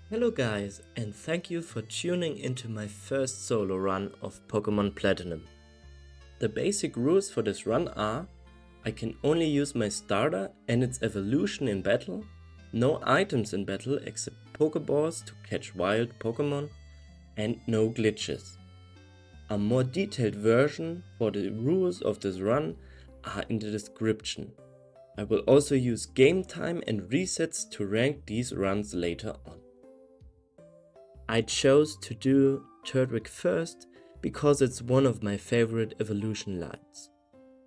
Hello guys, and thank you for tuning into my first solo run of Pokemon Platinum. The basic rules for this run are: I can only use my starter and its evolution in battle, no items in battle except Pokeballs to catch wild Pokemon, and no glitches. A more detailed version for the rules of this run are in the description. I will also use game time and resets to rank these runs later on. I chose to do Turtwig first because it's one of my favorite evolution lines.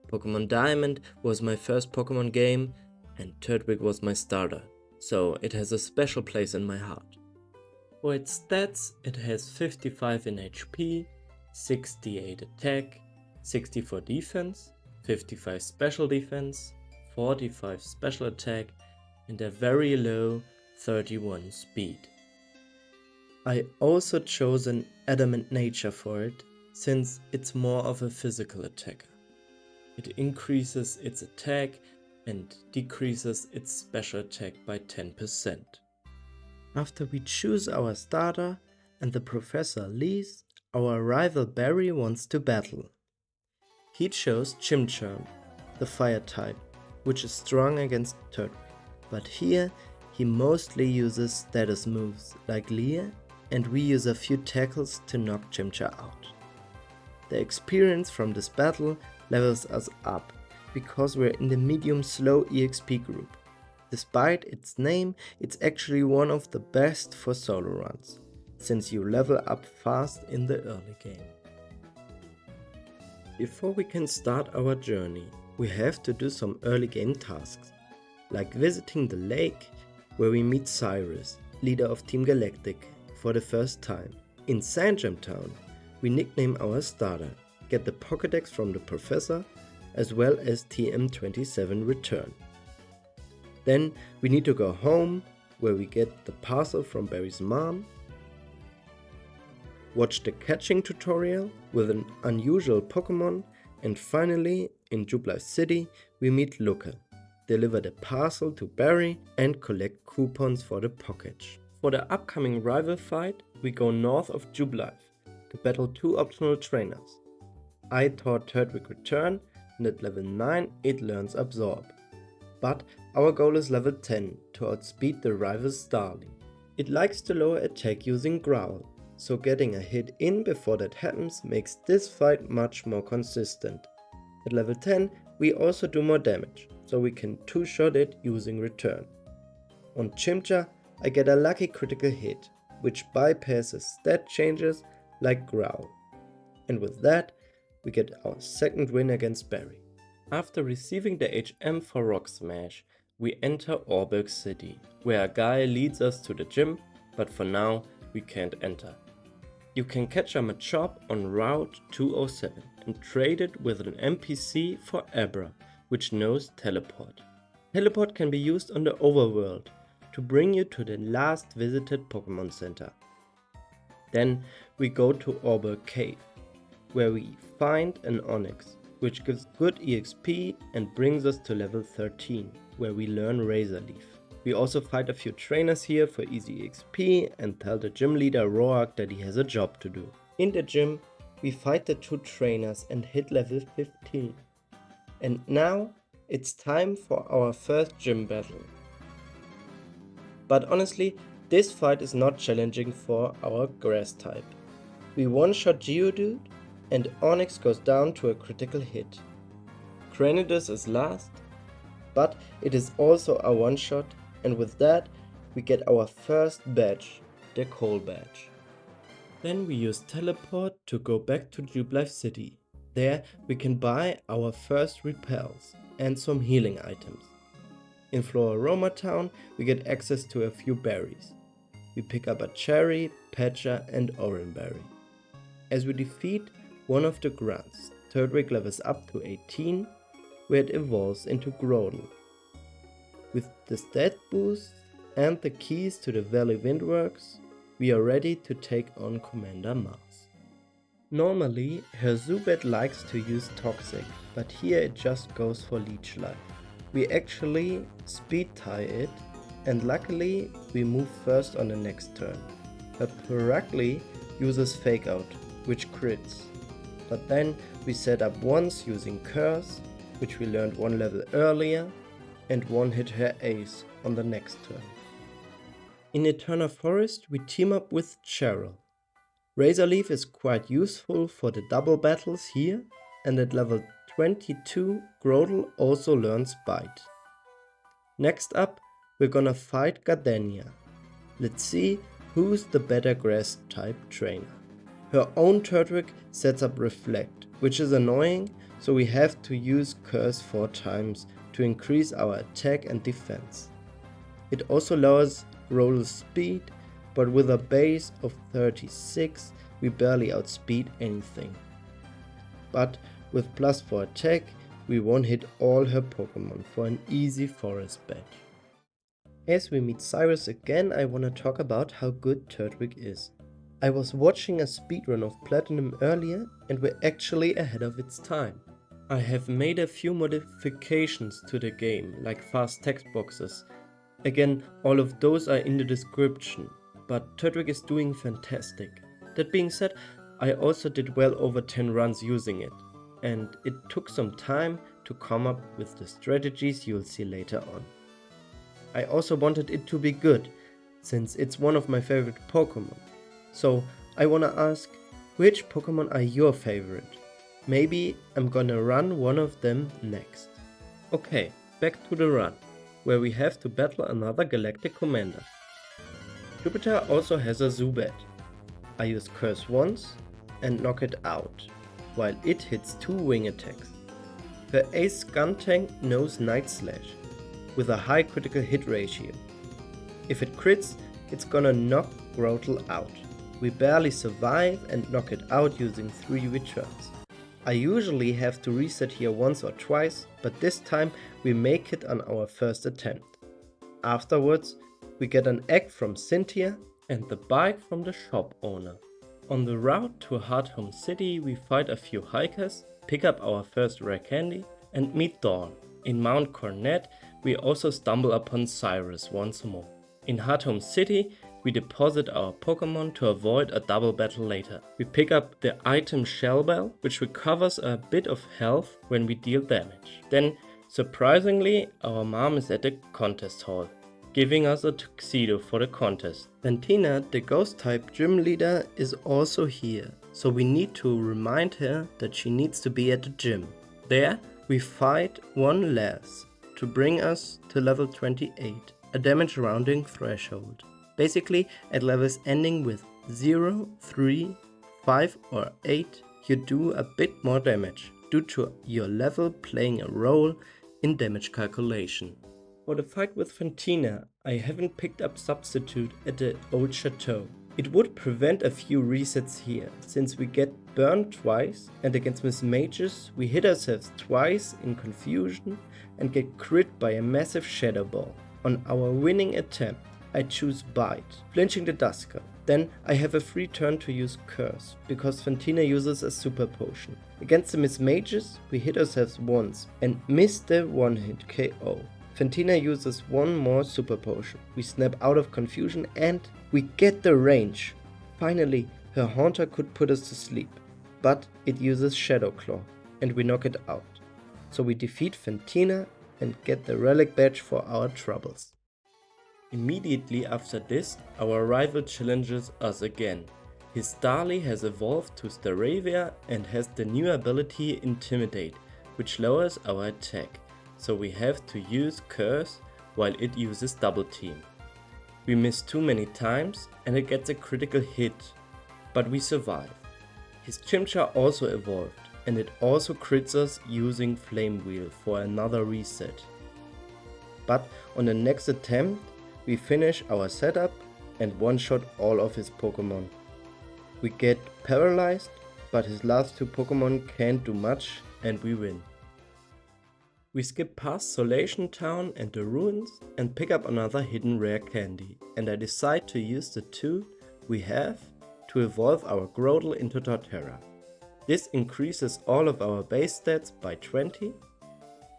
Pokemon Diamond was my first Pokemon game and Turtwig was my starter, so it has a special place in my heart. For its stats, it has 55 in HP, 68 attack, 64 defense, 55 special defense, 45 special attack and a very low 31 speed. I also chose an adamant nature for it, since it's more of a physical attacker. It increases its attack and decreases its special attack by 10%. After we choose our starter and the professor leaves, our rival Barry wants to battle. He chose Chimchurn, the fire type, which is strong against Turtwig, but here he mostly uses status moves like Leer, and we use a few tackles to knock Chimchar out. The experience from this battle levels us up, because we're in the medium slow EXP group. Despite its name, it's actually one of the best for solo runs, since you level up fast in the early game. Before we can start our journey, we have to do some early game tasks, like visiting the lake, where we meet Cyrus, leader of Team Galactic, for the first time. In Sandgem Town, we nickname our starter, get the Pokédex from the professor, as well as TM27 return. Then we need to go home, where we get the parcel from Barry's mom, watch the catching tutorial with an unusual Pokemon, and finally, in Jubilife City, we meet Luca, deliver the parcel to Barry and collect coupons for the Pokédex. For the upcoming rival fight, we go north of Jubilife to battle two optional trainers. I taught Turtwig Return, and at level 9 it learns Absorb. But our goal is level 10 to outspeed the rival Starly. It likes to lower attack using Growl, so getting a hit in before that happens makes this fight much more consistent. At level 10 we also do more damage, so we can two-shot it using Return. On Chimchar I get a lucky critical hit, which bypasses stat changes like Growl. And with that, we get our second win against Barry. After receiving the HM for Rock Smash, we enter Orberg City, where a guy leads us to the gym, but for now we can't enter. You can catch a Machop on Route 207 and trade it with an NPC for Abra, which knows Teleport. Teleport can be used on the overworld to bring you to the last visited Pokemon Center. Then we go to Orberg Cave, where we find an Onix, which gives good EXP and brings us to level 13, where we learn Razor Leaf. We also fight a few trainers here for easy EXP and tell the gym leader Roark that he has a job to do. In the gym, we fight the two trainers and hit level 15. And now it's time for our first gym battle. But honestly, this fight is not challenging for our grass type. We one-shot Geodude and Onix goes down to a critical hit. Cranidos is last, but it is also a one-shot, and with that we get our first badge, the Coal Badge. Then we use Teleport to go back to Jubilife City. There we can buy our first repels and some healing items. In Floroma Town we get access to a few berries. We pick up a Cherry, Patcher and Oranberry. As we defeat one of the grunts, Turtwig levels up to 18, where it evolves into Groudon. With the stat boost and the keys to the Valley Windworks, we are ready to take on Commander Mars. Normally, her Zubat likes to use Toxic, but here it just goes for Leech Life. We actually speed tie it and luckily we move first on the next turn. Her Perugly uses Fake Out, which crits, but then we set up once using Curse, which we learned one level earlier, and one hit her Ace on the next turn. In Eterna Forest we team up with Cheryl. Razorleaf is quite useful for the double battles here, and at level 22 Grotle also learns Bite. Next up we're gonna fight Gardenia. Let's see who's the better grass type trainer. Her own Turtwig sets up Reflect, which is annoying, so we have to use Curse 4 times to increase our attack and defense. It also lowers Grotle's speed, but with a base of 36 we barely outspeed anything. But with +4 attack we one hit all her Pokemon for an easy forest badge. As we meet Cyrus again, I wanna talk about how good Turtwig is. I was watching a speedrun of Platinum earlier and we're actually ahead of its time. I have made a few modifications to the game, like fast text boxes. Again, all of those are in the description, but Turtwig is doing fantastic. That being said, I also did well over 10 runs using it, and it took some time to come up with the strategies you'll see later on. I also wanted it to be good, since it's one of my favorite Pokemon. So I wanna ask, which Pokemon are your favorite? Maybe I'm gonna run one of them next. Okay, back to the run, where we have to battle another Galactic Commander. Jupiter also has a Zubat. I use Curse once and knock it out, while it hits 2 wing attacks. Her Ace Skuntank knows Night Slash, with a high critical hit ratio. If it crits, it's gonna knock Grotle out. We barely survive and knock it out using 3 returns. I usually have to reset here once or twice, but this time we make it on our first attempt. Afterwards, we get an egg from Cynthia and the bike from the shop owner. On the route to Hardhome City we fight a few hikers, pick up our first rare candy and meet Dawn. In Mount Cornet we also stumble upon Cyrus once more. In Hardhome City we deposit our Pokemon to avoid a double battle later. We pick up the item Shell Bell, which recovers a bit of health when we deal damage. Then, surprisingly, our mom is at the contest hall, giving us a tuxedo for the contest. Fantina, the ghost type gym leader, is also here, so we need to remind her that she needs to be at the gym. There, we fight one less to bring us to level 28, a damage rounding threshold. Basically, at levels ending with 0, 3, 5 or 8, you do a bit more damage, due to your level playing a role in damage calculation. For the fight with Fantina, I haven't picked up Substitute at the old chateau. It would prevent a few resets here, since we get burned twice, and against Miss Mages we hit ourselves twice in Confusion and get crit by a massive Shadow Ball. On our winning attempt, I choose Bite, flinching the Dusker. Then I have a free turn to use Curse, because Fantina uses a Super Potion. Against the Miss Mages, we hit ourselves once and miss the one-hit KO. Fantina uses one more Super Potion. We snap out of Confusion and we get the range. Finally, her Haunter could put us to sleep, but it uses Shadow Claw and we knock it out. So we defeat Fantina and get the Relic Badge for our troubles. Immediately after this, our rival challenges us again. His Starly has evolved to Staravia and has the new ability Intimidate, which lowers our attack, so we have to use Curse while it uses Double Team. We miss too many times and it gets a critical hit, but we survive. His Chimchar also evolved and it also crits us using Flame Wheel for another reset. But on the next attempt, we finish our setup and one-shot all of his Pokemon. We get paralyzed, but his last 2 Pokemon can't do much and we win. We skip past Solation Town and the ruins and pick up another hidden rare candy, and I decide to use the 2 we have to evolve our Grotle into Torterra. This increases all of our base stats by 20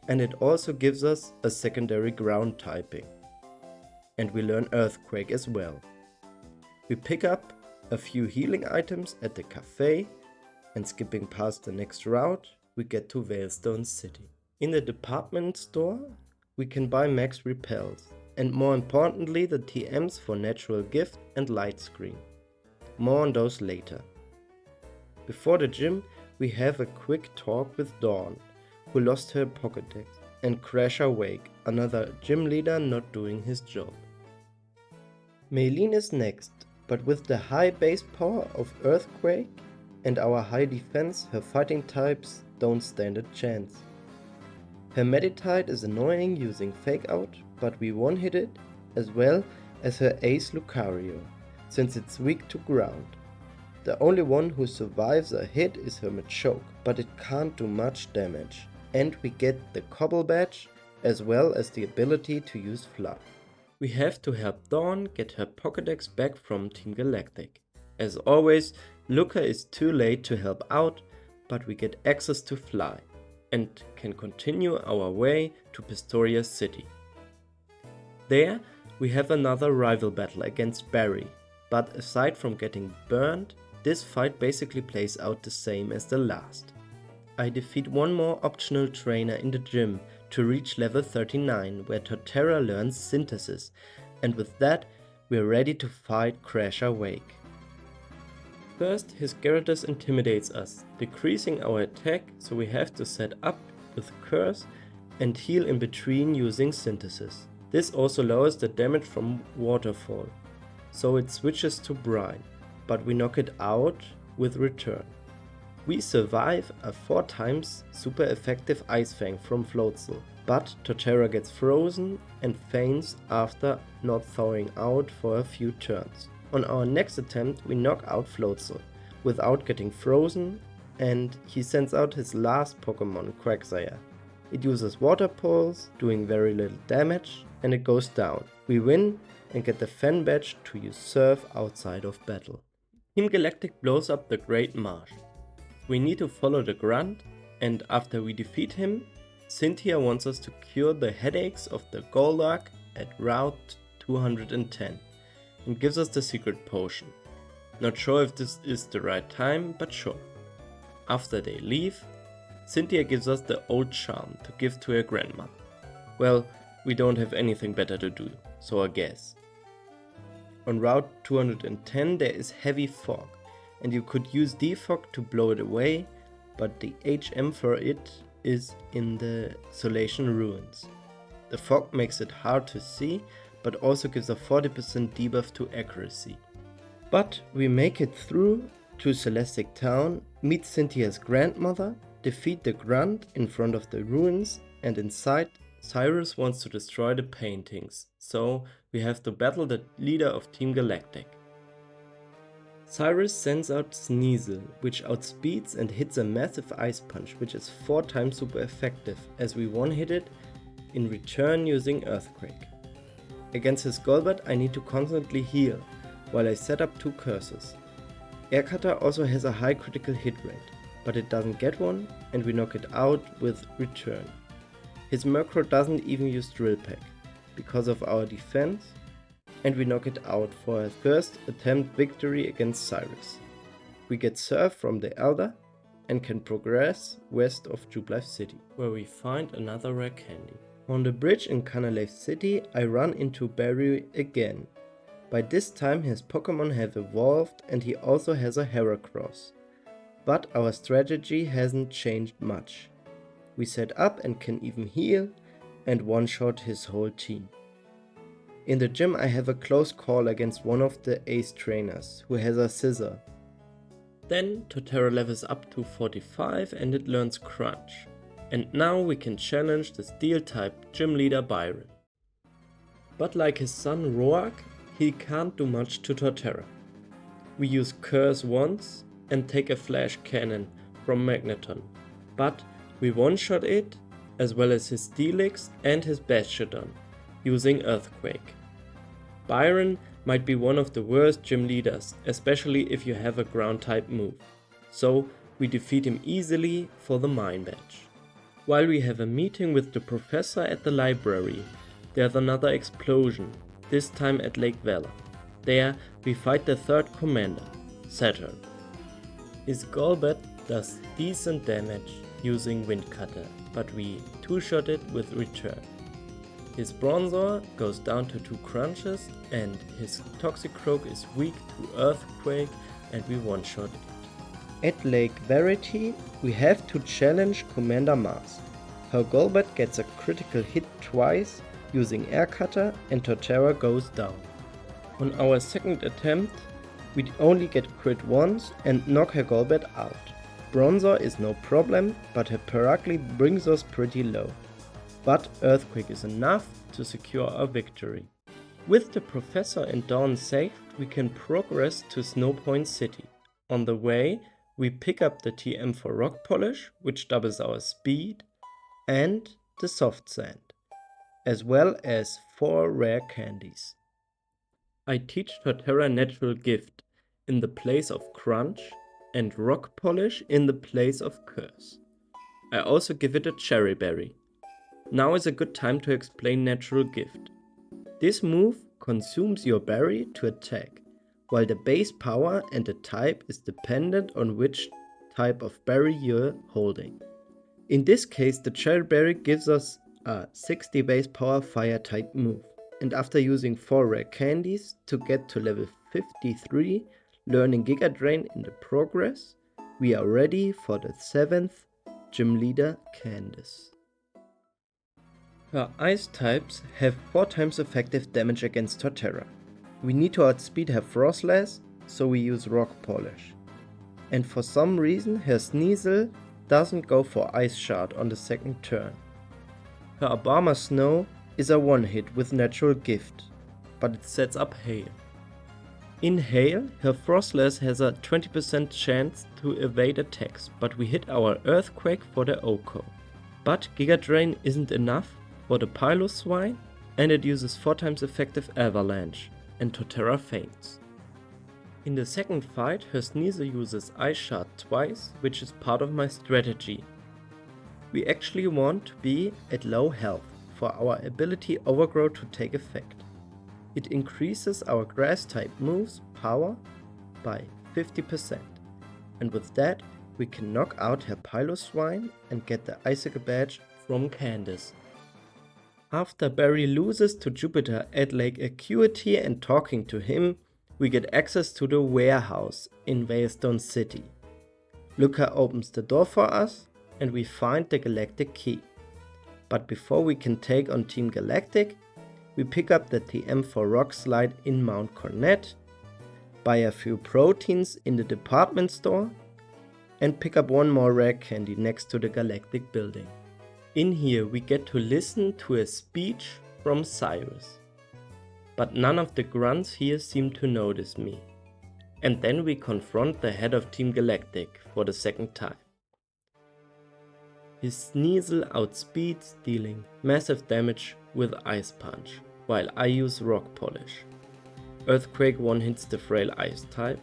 and it also gives us a secondary ground typing. and we learn Earthquake as well. We pick up a few healing items at the cafe, and skipping past the next route, we get to Veilstone City. In the department store, we can buy max repels, and more importantly the TMs for Natural Gift and Light Screen. More on those later. Before the gym, we have a quick talk with Dawn, who lost her Pokédex, and Crasher Wake, another gym leader not doing his job. Maylene is next, but with the high base power of Earthquake and our high defense, her fighting types don't stand a chance. Her Meditite is annoying using Fake Out, but we one-hit it, as well as her ace Lucario, since it's weak to ground. The only one who survives a hit is her Machoke, but it can't do much damage. And we get the Cobble badge, as well as the ability to use Flood. We have to help Dawn get her Pokédex back from Team Galactic. As always, Luca is too late to help out, but we get access to Fly, and can continue our way to Pistoria City. There, we have another rival battle against Barry, but aside from getting burned, this fight basically plays out the same as the last. I defeat one more optional trainer in the gym to reach level 39, where Torterra learns Synthesis, and with that, we're ready to fight Crasher Wake. First, his Gyarados intimidates us, decreasing our attack, so we have to set up with Curse and heal in between using Synthesis. This also lowers the damage from Waterfall, so it switches to Brine, but we knock it out with Return. We survive a 4 times super effective Ice Fang from Floatzel, but Torterra gets frozen and faints after not thawing out for a few turns. On our next attempt we knock out Floatzel without getting frozen, and he sends out his last Pokemon, Quagsire. It uses Water Pulse, doing very little damage, and it goes down. We win and get the Fan badge to use Surf outside of battle. Team Galactic blows up the Great Marsh. We need to follow the Grunt, and after we defeat him, Cynthia wants us to cure the headaches of the Golduck at Route 210 and gives us the secret potion. Not sure if this is the right time, but sure. After they leave, Cynthia gives us the old charm to give to her grandmother. Well, we don't have anything better to do, so I guess. On Route 210 there is heavy fog, and you could use defog to blow it away, but the HM for it is in the Solation Ruins. The fog makes it hard to see, but also gives a 40% debuff to accuracy. But we make it through to Celestic Town, meet Cynthia's grandmother, defeat the Grunt in front of the ruins, and inside Cyrus wants to destroy the paintings, so we have to battle the leader of Team Galactic. Cyrus sends out Sneasel, which outspeeds and hits a massive Ice Punch, which is 4 times super effective, as we one-hit it in return using Earthquake. Against his Golbat I need to constantly heal, while I set up 2 curses. Aircutter also has a high critical hit rate, but it doesn't get one, and we knock it out with Return. His Murkrow doesn't even use Drill Peck, because of our defense, and we knock it out for a first attempt victory against Cyrus. We get Surf from the Elder, and can progress west of Jubilife City, where we find another rare candy. On the bridge in Canalave City I run into Barry again. By this time his Pokemon have evolved and he also has a Heracross. But our strategy hasn't changed much. We set up and can even heal and one-shot his whole team. In the gym I have a close call against one of the ace trainers, who has a Scissor. Then Torterra levels up to 45 and it learns Crunch. And now we can challenge the Steel-type gym leader Byron. But like his son Roark, he can't do much to Torterra. We use Curse once and take a Flash Cannon from Magneton, but we one-shot it, as well as his Steelix and his Bastiodon, using Earthquake. Byron might be one of the worst gym leaders, especially if you have a ground-type move, so we defeat him easily for the Mine Badge. While we have a meeting with the professor at the library, there's another explosion, this time at Lake Valor. There we fight the third commander, Saturn. His Golbat does decent damage using Windcutter, but we two-shot it with Return. His Bronzor goes down to 2 crunches and his Toxicroak is weak to Earthquake and we one-shot it. At Lake Verity we have to challenge Commander Mars. Her Golbat gets a critical hit twice using Air Cutter and Torterra goes down. On our second attempt we only get crit once and knock her Golbat out. Bronzor is no problem, but her Peracli brings us pretty low. But Earthquake is enough to secure our victory. With the Professor and Dawn saved, we can progress to Snowpoint City. On the way, we pick up the TM for Rock Polish, which doubles our speed, and the Soft Sand, as well as 4 rare candies. I teach Torterra Natural Gift in the place of Crunch and Rock Polish in the place of Curse. I also give it a Cherry Berry. Now is a good time to explain Natural Gift. This move consumes your berry to attack, while the base power and the type is dependent on which type of berry you're holding. In this case, the Cherry Berry gives us a 60 base power fire type move, and after using 4 rare candies to get to level 53, learning Giga Drain in the progress, we are ready for the 7th gym leader, Candice. Her ice types have 4 times effective damage against Torterra. We need to outspeed her Frostlass, so we use Rock Polish. And for some reason her Sneasel doesn't go for Ice Shard on the second turn. Her Obama Snow is a one-hit with Natural Gift, but it sets up Hail. In Hail, her Frostlass has a 20% chance to evade attacks, but we hit our Earthquake for the OHKO. But Giga Drain isn't enough for the Piloswine, and it uses 4 times effective Avalanche, and Torterra faints. In the second fight, her Sneasel uses Ice Shard twice, which is part of my strategy. We actually want to be at low health for our ability Overgrow to take effect. It increases our grass type moves power by 50%, and with that we can knock out her Piloswine and get the Icicle badge from Candice. After Barry loses to Jupiter at Lake Acuity and talking to him, we get access to the warehouse in Veilstone City. Luca opens the door for us and we find the Galactic Key. But before we can take on Team Galactic, we pick up the TM for Rock Slide in Mount Cornet, buy a few proteins in the department store, and pick up 1 more rare candy next to the Galactic building. In here we get to listen to a speech from Cyrus. But none of the grunts here seem to notice me. And then we confront the head of Team Galactic for the second time. His Sneasel outspeeds, dealing massive damage with Ice Punch, while I use Rock Polish. Earthquake one-hits the frail Ice type,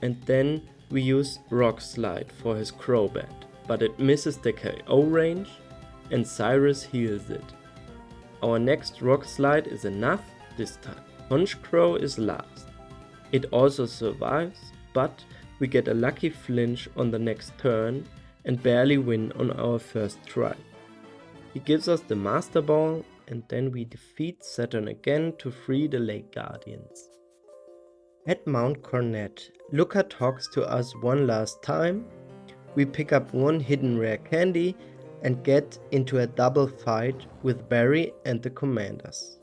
and then we use Rock Slide for his Crobat, but it misses the KO range and Cyrus heals it. Our next Rock Slide is enough this time. Honchcrow is last. It also survives, but we get a lucky flinch on the next turn and barely win on our first try. He gives us the Master Ball and then we defeat Saturn again to free the Lake Guardians. At Mount Cornet, Luca talks to us one last time. We pick up 1 hidden rare candy and get into a double fight with Barry and the commanders.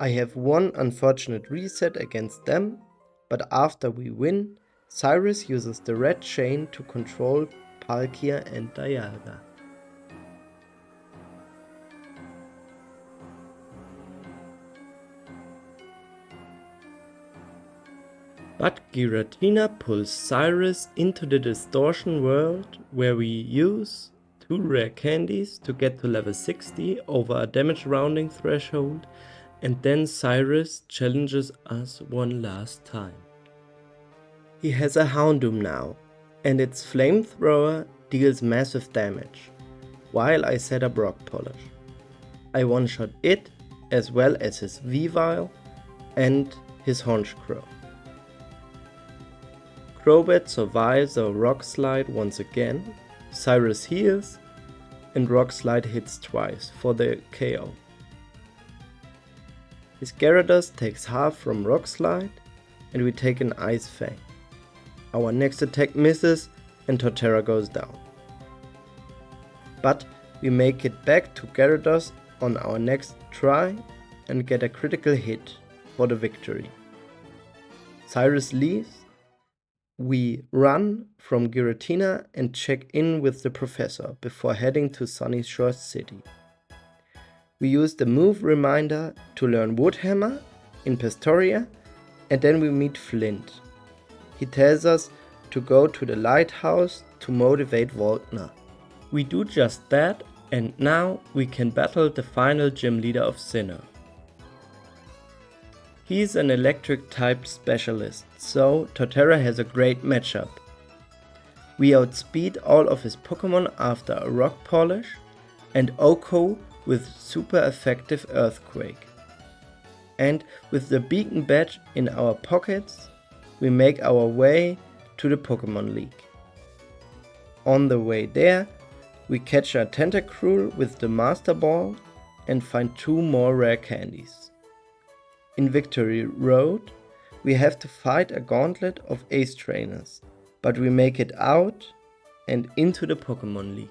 I have 1 unfortunate reset against them, but after we win, Cyrus uses the red chain to control Palkia and Dialga. But Giratina pulls Cyrus into the Distortion World, where we use 2 rare candies to get to level 60 over a damage rounding threshold, and then Cyrus challenges us one last time. He has a Houndoom now, and its flamethrower deals massive damage, while I set up Rock Polish. I one-shot it as well as his Weavile and his Horned Crow. Crobat survives a Rock Slide once again, Cyrus heals, and Rock Slide hits twice for the KO. His Gyarados takes half from Rock Slide, and we take an Ice Fang. Our next attack misses and Torterra goes down. But we make it back to Gyarados on our next try and get a critical hit for the victory. Cyrus leaves. We run from Giratina and check in with the professor before heading to Sunny Shore City. We use the move reminder to learn Wood Hammer in Pastoria, and then we meet Flint. He tells us to go to the lighthouse to motivate Volkner. We do just that, and now we can battle the final gym leader of Sinnoh. He's an electric type specialist, so Torterra has a great matchup. We outspeed all of his Pokémon after a Rock Polish, and Oko with super effective Earthquake. And with the Beacon Badge in our pockets, we make our way to the Pokémon League. On the way there, we catch a Tentacruel with the Master Ball and find 2 more rare candies. In Victory Road, we have to fight a gauntlet of Ace Trainers, but we make it out and into the Pokémon League.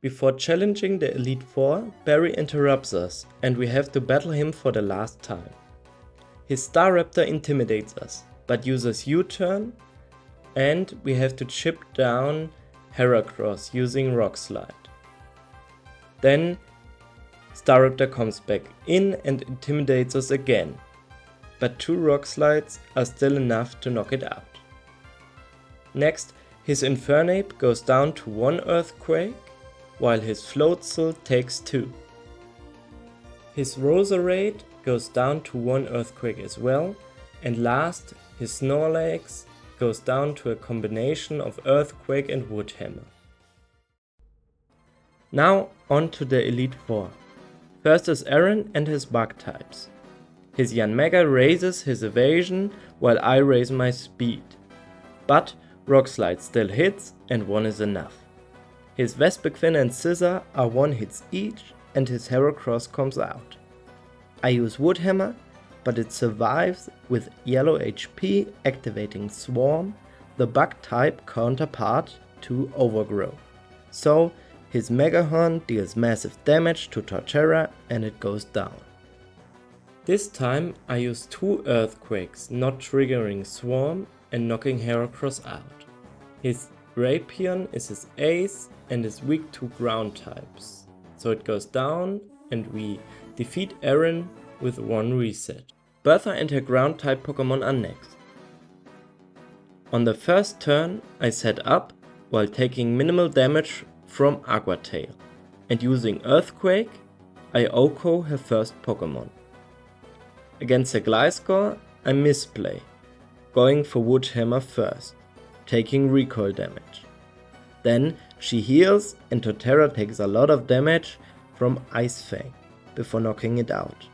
Before challenging the Elite Four, Barry interrupts us and we have to battle him for the last time. His Staraptor intimidates us, but uses U-turn, and we have to chip down Heracross using Rock Slide. Then Staraptor comes back in and intimidates us again, but 2 Rock Slides are still enough to knock it out. Next, his Infernape goes down to 1 Earthquake, while his Floatzel takes 2. His Roserade goes down to 1 Earthquake as well, and last, his Snorlax goes down to a combination of Earthquake and Wood Hammer. Now on to the Elite Four. First is Aaron and his bug types. His Yanmega raises his evasion while I raise my speed. But Rock Slide still hits and 1 is enough. His Vespiquen and Scizor are 1 hits each and his Heracross comes out. I use Wood Hammer, but it survives with yellow HP activating Swarm, the bug type counterpart to Overgrow. So his Mega Horn deals massive damage to Torterra and it goes down. This time I use 2 Earthquakes, not triggering Swarm and knocking Heracross out. His Raypion is his ace and is weak to ground types, so it goes down and we defeat Aaron with 1 reset. Bertha and her ground type Pokemon are next. On the first turn I set up while taking minimal damage from Aqua Tail, and using Earthquake I Oko her first Pokemon. Against the Gliscor I misplay, going for Wood Hammer first, taking recoil damage. Then she heals and Torterra takes a lot of damage from Ice Fang before knocking it out.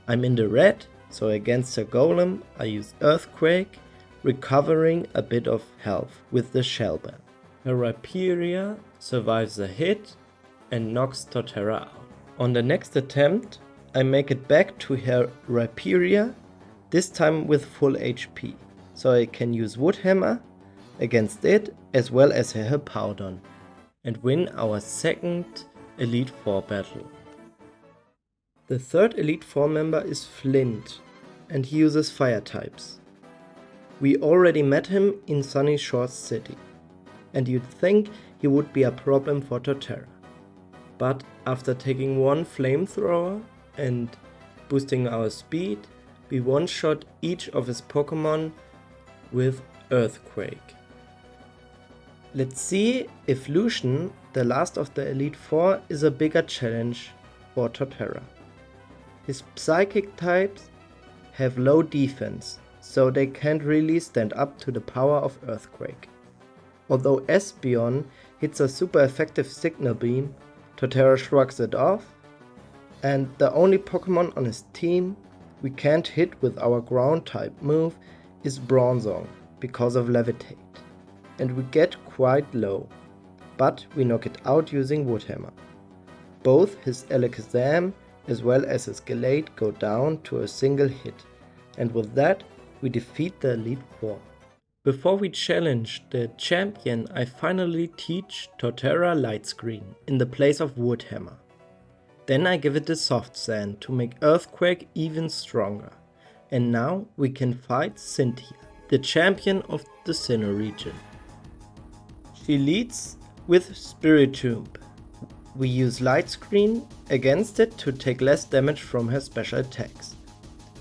I'm in the red, so against her Golem I use Earthquake, recovering a bit of health with the Shell Bell. Her Rhyperior survives a hit and knocks Torterra out. On the next attempt I make it back to her Rhyperior, this time with full HP, so I can use Wood Hammer against it as well as her Hippowdon and win our second Elite Four battle. The third Elite Four member is Flint, and he uses fire types. We already met him in Sunny Shore City, and you'd think he would be a problem for Torterra. But after taking 1 flamethrower and boosting our speed, we one-shot each of his Pokemon with Earthquake. Let's see if Lucian, the last of the Elite Four, is a bigger challenge for Torterra. His Psychic types have low defense, so they can't really stand up to the power of Earthquake. Although Espeon hits a super effective signal beam, Torterra shrugs it off, and the only Pokemon on his team we can't hit with our ground type move is Bronzong because of Levitate, and we get quite low, but we knock it out using Wood Hammer. Both his Alakazam as well as his Gallade go down to a single hit, and with that we defeat the Elite Four. Before we challenge the champion, I finally teach Torterra Light Screen in the place of Wood Hammer. Then I give it a Soft Sand to make Earthquake even stronger. And now we can fight Cynthia, the champion of the Sinnoh region. She leads with Spiritomb. We use Light Screen against it to take less damage from her special attacks.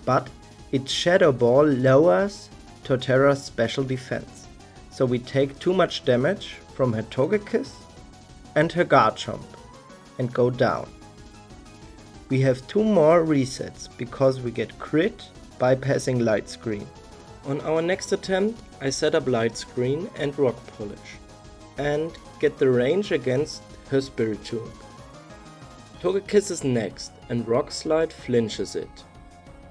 But its Shadow Ball lowers Torterra's special defense, so we take too much damage from her Togekiss and her Garchomp and go down. We have 2 more resets because we get crit bypassing Light Screen. On our next attempt I set up Light Screen and Rock Polish and get the range against her Spiritomb. Togekiss is next and Rock Slide flinches it.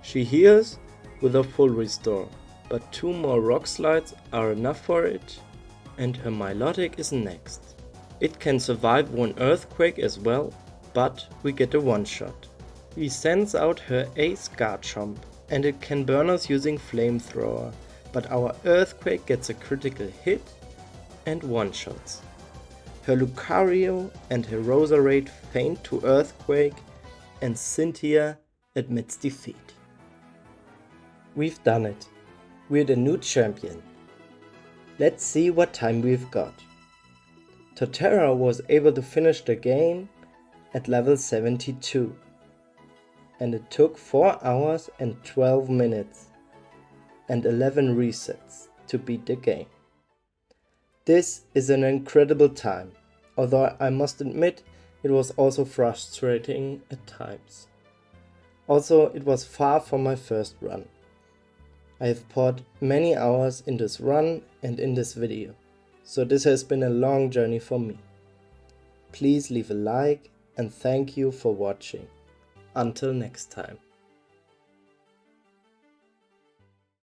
She heals with a full restore, but 2 more Rock Slides are enough for it, and her Milotic is next. It can survive 1 Earthquake as well, but we get a one-shot. He sends out her Ace Garchomp, and it can burn us using Flamethrower, but our Earthquake gets a critical hit and one-shots. Her Lucario and her Roserade feint to Earthquake, and Cynthia admits defeat. We've done it. We're the new champion. Let's see what time we've got. Torterra was able to finish the game at level 72. And it took 4 hours and 12 minutes and 11 resets to beat the game. This is an incredible time, although I must admit it was also frustrating at times. Also, it was far from my first run. I have poured many hours in this run and in this video, so this has been a long journey for me. Please leave a like and thank you for watching. Until next time.